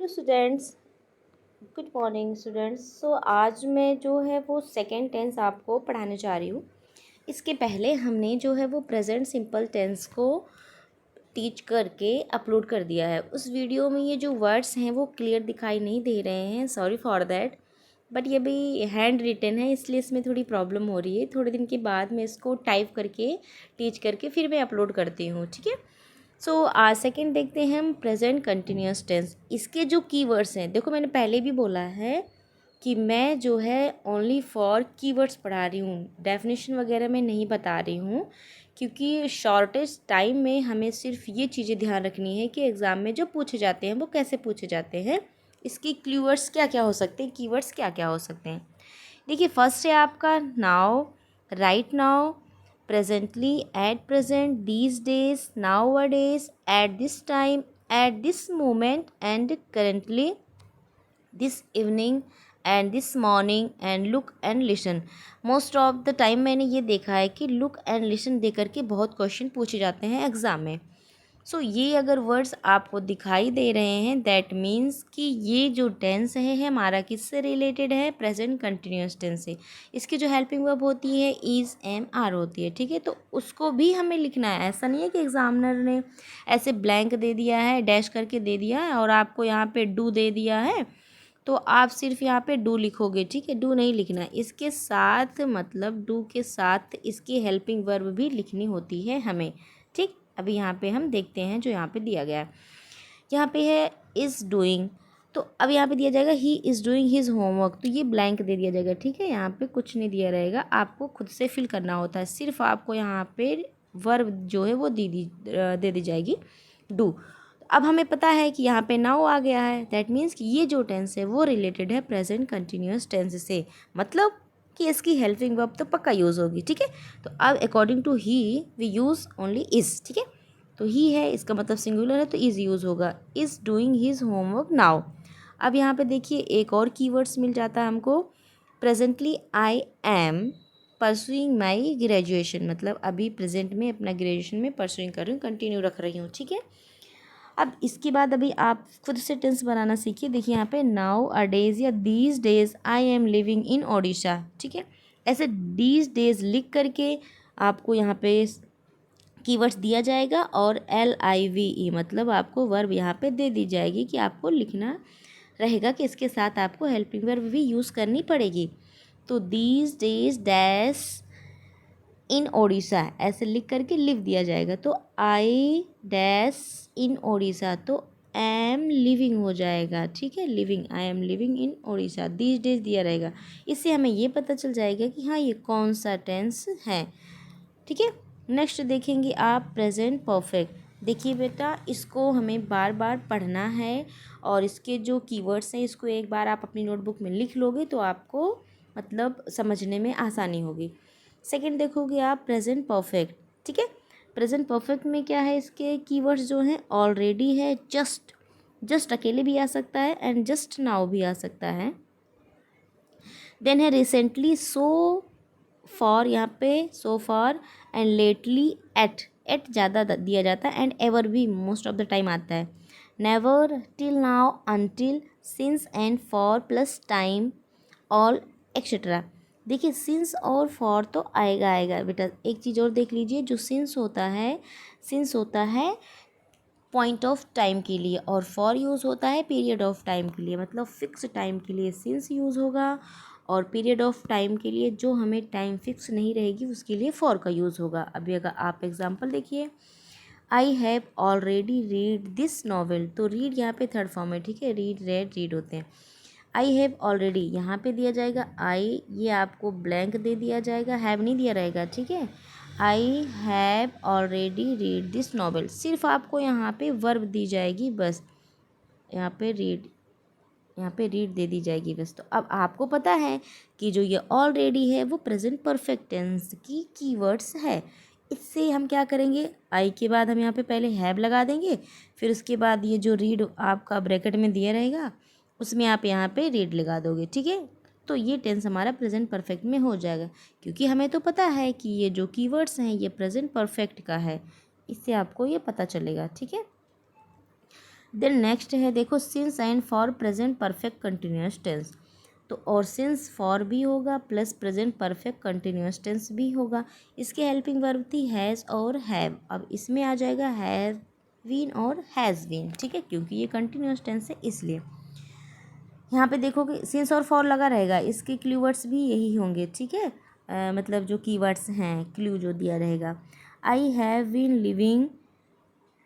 Hello students, good morning students. So आज मैं जो है वो सेकेंड टेंस आपको पढ़ाने जा रही हूँ। इसके पहले हमने जो है वो प्रेजेंट सिंपल टेंस को टीच करके अपलोड कर दिया है। उस वीडियो में ये जो वर्ड्स हैं वो क्लियर दिखाई नहीं दे रहे हैं, सॉरी फॉर दैट, बट ये भी हैंड रिटन है इसलिए इसमें थोड़ी प्रॉब्लम हो रही है। थोड़े दिन के बाद मैं इसको टाइप करके टीच करके फिर मैं अपलोड करती हूँ, ठीक है। सो आज सेकेंड देखते हैं हम प्रेजेंट कंटिन्यूस टेंस। इसके जो कीवर्ड्स हैं, देखो मैंने पहले भी बोला है कि मैं जो है ओनली फॉर कीवर्ड्स पढ़ा रही हूँ, डेफिनेशन वगैरह मैं नहीं बता रही हूँ, क्योंकि शॉर्टेस्ट टाइम में हमें सिर्फ ये चीज़ें ध्यान रखनी है कि एग्ज़ाम में जो पूछे जाते हैं वो कैसे पूछे जाते हैं, इसके कीवर्ड्स क्या क्या हो सकते हैं, कीवर्ड्स क्या क्या हो सकते हैं। देखिए फर्स्ट है आपका now, right now, presently, at present, these days, nowadays, at this time, at this moment, and currently, this evening, and this morning, and look and listen. Most of the time मैंने ये देखा है कि look and listen दे करके बहुत question पूछे जाते हैं एग्ज़ाम में। सो ये अगर वर्ड्स आपको दिखाई दे रहे हैं दैट मीन्स कि ये जो टेंस है हमारा किससे रिलेटेड है, प्रेजेंट कंटिन्यूस टेंस से। इसकी जो हेल्पिंग वर्ब होती है इज़, एम, आर होती है, ठीक है। तो उसको भी हमें लिखना है, ऐसा नहीं है कि एग्जामिनर ने ऐसे ब्लैंक दे दिया है, डैश करके दे दिया है और आपको यहाँ पे डू दे दिया है तो आप सिर्फ यहाँ पे डू लिखोगे, ठीक है। डू नहीं लिखना, इसके साथ मतलब डू के साथ इसकी हेल्पिंग वर्ब भी लिखनी होती है हमें, ठीक। अभी यहाँ पे हम देखते हैं जो यहाँ पे दिया गया है। यहाँ पे है इज़ डूइंग, तो अब यहाँ पे दिया जाएगा he is doing his homework, तो ये ब्लैंक दे दिया जाएगा, ठीक है। यहाँ पे कुछ नहीं दिया रहेगा, आपको खुद से फिल करना होता है। सिर्फ आपको यहाँ पे वर्ब जो है वो दे दी जाएगी डू। अब हमें पता है कि यहाँ पे नाउ आ गया है, दैट मीन्स कि ये जो टेंस है वो रिलेटेड है प्रेजेंट कंटिन्यूस टेंस से, मतलब कि इसकी हेल्पिंग वर्ब तो पक्का यूज़ होगी, ठीक है। तो अब according to he we use only is, ठीक है। तो ही है, इसका मतलब सिंगुलर है तो इज़ यूज़ होगा, is doing his homework now. अब यहाँ पे देखिए एक और कीवर्ड्स मिल जाता है हमको, presently I am pursuing my graduation, मतलब अभी प्रेजेंट में अपना ग्रेजुएशन में परसुइंग कर रही हूँ, कंटिन्यू रख रही हूँ, ठीक है। अब इसके बाद अभी आप खुद से टेंस बनाना सीखिए। देखिए यहाँ पे नाउ अ डेज या these days I am living in Odisha, ठीक है। ऐसे दीज डेज लिख करके आपको यहाँ पे कीवर्ड्स दिया जाएगा और LIVE मतलब आपको वर्ब यहाँ पे दे दी जाएगी कि आपको लिखना रहेगा कि इसके साथ आपको हेल्पिंग वर्ब भी यूज़ करनी पड़ेगी। तो these days dash in Odisha ऐसे लिख करके लिख दिया जाएगा, तो आई डैश इन ओडिशा तो एम लिविंग हो जाएगा, ठीक है। Living, I am living in Odisha, these days दिया रहेगा। इससे हमें ये पता चल जाएगा कि हाँ ये कौन सा टेंस है, ठीक है। नेक्स्ट देखेंगे आप प्रेजेंट परफेक्ट। देखिए बेटा इसको हमें बार बार पढ़ना है और इसके जो कीवर्ड्स हैं इसको एक बार आप अपनी नोटबुक में लिख लोगे तो आपको मतलब समझने में आसानी होगी। सेकंड देखोगे आप प्रेजेंट परफेक्ट, ठीक है। प्रेजेंट परफेक्ट में क्या है, इसके कीवर्ड्स जो हैं ऑलरेडी है, जस्ट, जस्ट अकेले भी आ सकता है एंड जस्ट नाउ भी आ सकता है। देन है रिसेंटली, सो फॉर, यहाँ पे so far and lately, at ज़्यादा दिया जाता है एंड एवर भी मोस्ट ऑफ द टाइम आता है। Never, till now, until, since and for plus time, all, etcetera. देखिए सिंस और फॉर तो आएगा आएगा बेटा। एक चीज़ और देख लीजिए, जो सिंस होता है पॉइंट ऑफ टाइम के लिए और फॉर यूज़ होता है पीरियड ऑफ टाइम के लिए, मतलब फिक्स टाइम के लिए सिंस यूज़ होगा और पीरियड ऑफ टाइम के लिए जो हमें टाइम फिक्स नहीं रहेगी उसके लिए फॉर का यूज़ होगा। अभी अगर आप एग्जांपल देखिए, I have already read this novel, तो रीड यहाँ पे थर्ड फॉर्म है, ठीक है। रीड, रेड, रीड होते हैं। आई हैव ऑलरेडी यहाँ पे दिया जाएगा आई, ये आपको ब्लैंक दे दिया जाएगा, हैव नहीं दिया रहेगा, ठीक है। I have already read this novel, सिर्फ आपको यहाँ पे वर्ब दी जाएगी बस, यहाँ पे रीड दे दी जाएगी बस। तो अब आपको पता है कि जो ये ऑलरेडी है वो प्रेजेंट परफेक्ट टेंस की कीवर्ड्स है। इससे हम क्या करेंगे, आई के बाद हम यहाँ पे पहले हैव लगा देंगे, फिर उसके बाद ये जो रीड आपका ब्रैकेट में दिया रहेगा उसमें आप यहाँ पे रीड लगा दोगे, ठीक है। तो ये टेंस हमारा प्रेजेंट परफेक्ट में हो जाएगा, क्योंकि हमें तो पता है कि ये जो कीवर्ड्स हैं ये प्रेजेंट परफेक्ट का है, इससे आपको ये पता चलेगा, ठीक है। देन नेक्स्ट है देखो since and for present perfect continuous tense. तो और सिंस फॉर भी होगा plus present perfect continuous tense भी होगा। इसके हेल्पिंग वर्ब थी हैज़ और हैव। अब इसमें आ जाएगा हैव बीन और हैज़ बीन, ठीक है, क्योंकि ये कंटिन्यूस टेंस है इसलिए। यहाँ पे देखोगे सिंस और फॉर लगा रहेगा, इसके क्लूवर्ड्स भी यही होंगे, ठीक है। मतलब जो कीवर्ड्स हैं, क्लू जो दिया रहेगा। I have been living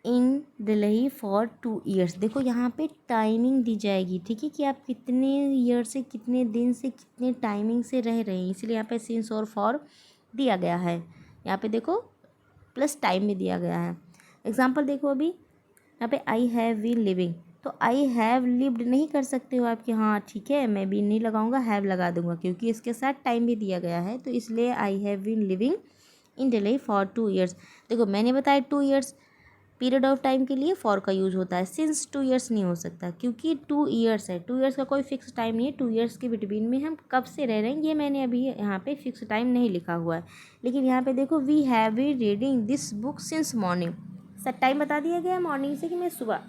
in Delhi for 2 years. देखो यहाँ पे टाइमिंग दी जाएगी, ठीक है, कि आप कितने ईयर से, कितने दिन से, कितने टाइमिंग से रह रहे हैं, इसलिए यहाँ पे सिंस और फॉर दिया गया है। यहाँ पे देखो प्लस टाइम भी दिया गया है। एग्जाम्पल देखो अभी यहाँ पे आई हैव बीन लिविंग, तो आई हैव लिव्ड नहीं कर सकते हो आप कि हाँ ठीक है मैं बीन नहीं लगाऊंगा, हैव लगा दूंगा, क्योंकि इसके साथ टाइम भी दिया गया है, तो इसलिए I have been living in Delhi for 2 years. देखो मैंने बताया 2 ईयर्स पीरियड ऑफ टाइम के लिए फॉर का यूज़ होता है, सिंस 2 ईयर्स नहीं हो सकता क्योंकि 2 ईयर्स है। 2 ईयर्स का कोई फिक्स टाइम नहीं है, 2 ईयर्स के बिटवीन में हम कब से रह रहे हैं ये मैंने अभी यहाँ पे फिक्स टाइम नहीं लिखा हुआ है। लेकिन यहाँ पे देखो we have been reading this book since morning, sir time बता दिया गया है मॉर्निंग से कि मैं सुबह।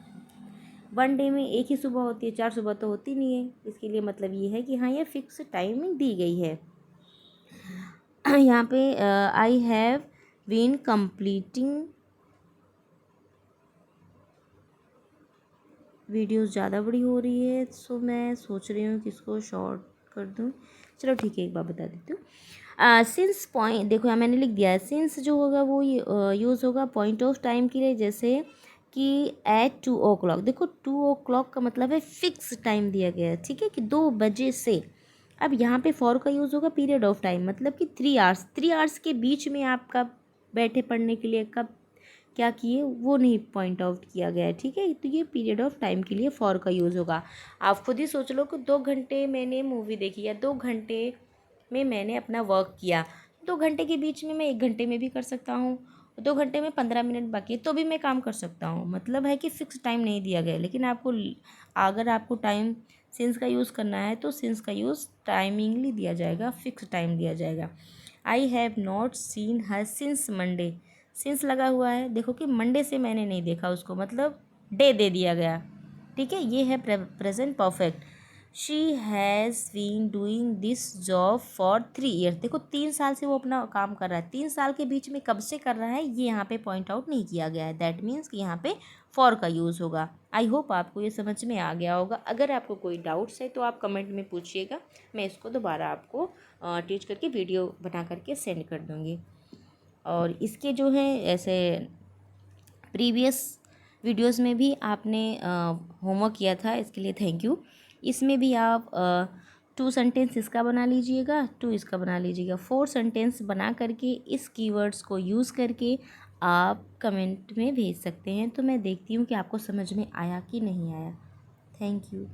1 डे में एक ही सुबह होती है, 4 सुबह तो होती नहीं है, इसके लिए मतलब ये है कि हाँ ये फिक्स टाइमिंग दी गई है। यहाँ पे I have been completing, videos ज़्यादा बड़ी हो रही है सो मैं सोच रही हूँ कि इसको शॉर्ट कर दूँ। चलो ठीक है एक बार बता देती हूँ। सिंस पॉइंट देखो यहाँ मैंने लिख दिया है, सिंस जो होगा वो यूज़ होगा पॉइंट ऑफ टाइम के लिए, जैसे कि एट 2 o'clock। देखो 2 o'clock का मतलब है फिक्स टाइम दिया गया है, ठीक है, कि 2 बजे से। अब यहाँ पे फॉर का यूज़ होगा पीरियड ऑफ टाइम, मतलब कि 3 आवर्स, 3 आवर्स के बीच में आपका बैठे पढ़ने के लिए कब क्या किए वो नहीं पॉइंट आउट किया गया है, ठीक है। तो ये पीरियड ऑफ टाइम के लिए फॉर का यूज़ होगा। आप खुद ही सोच लो कि 2 घंटे मैंने मूवी देखी या 2 घंटे में मैंने अपना वर्क किया, 2 घंटे के बीच में मैं 1 घंटे में भी कर सकता हूँ, 2 घंटे में 15 मिनट बाकी है तो भी मैं काम कर सकता हूँ। मतलब है कि फ़िक्स टाइम नहीं दिया गया, लेकिन आपको अगर आपको टाइम सिंस का यूज़ करना है तो सिंस का यूज़ टाइमिंगली दिया जाएगा, फिक्स टाइम दिया जाएगा। I have not seen her since Monday, since लगा हुआ है, देखो कि मंडे से मैंने नहीं देखा उसको, मतलब डे दे दिया गया, ठीक है। ये है present perfect. She has been doing this job for 3 years. देखो 3 साल से वो अपना काम कर रहा है, 3 साल के बीच में कब से कर रहा है ये यहाँ पे पॉइंट आउट नहीं किया गया है, दैट मीन्स कि यहाँ पे फॉर का यूज़ होगा। आई होप आपको ये समझ में आ गया होगा। अगर आपको कोई डाउट्स है तो आप कमेंट में पूछिएगा, मैं इसको दोबारा आपको टीच करके वीडियो बना करके सेंड कर दूँगी। और इसके जो है ऐसे प्रीवियस वीडियोस में भी आपने होमवर्क किया था, इसके लिए थैंक यू। इसमें भी आप 2 सेंटेंस इसका बना लीजिएगा, 2 इसका बना लीजिएगा, 4 सेंटेंस बना करके इस कीवर्ड्स को यूज़ करके आप कमेंट में भेज सकते हैं। तो मैं देखती हूँ कि आपको समझ में आया कि नहीं आया। Thank you.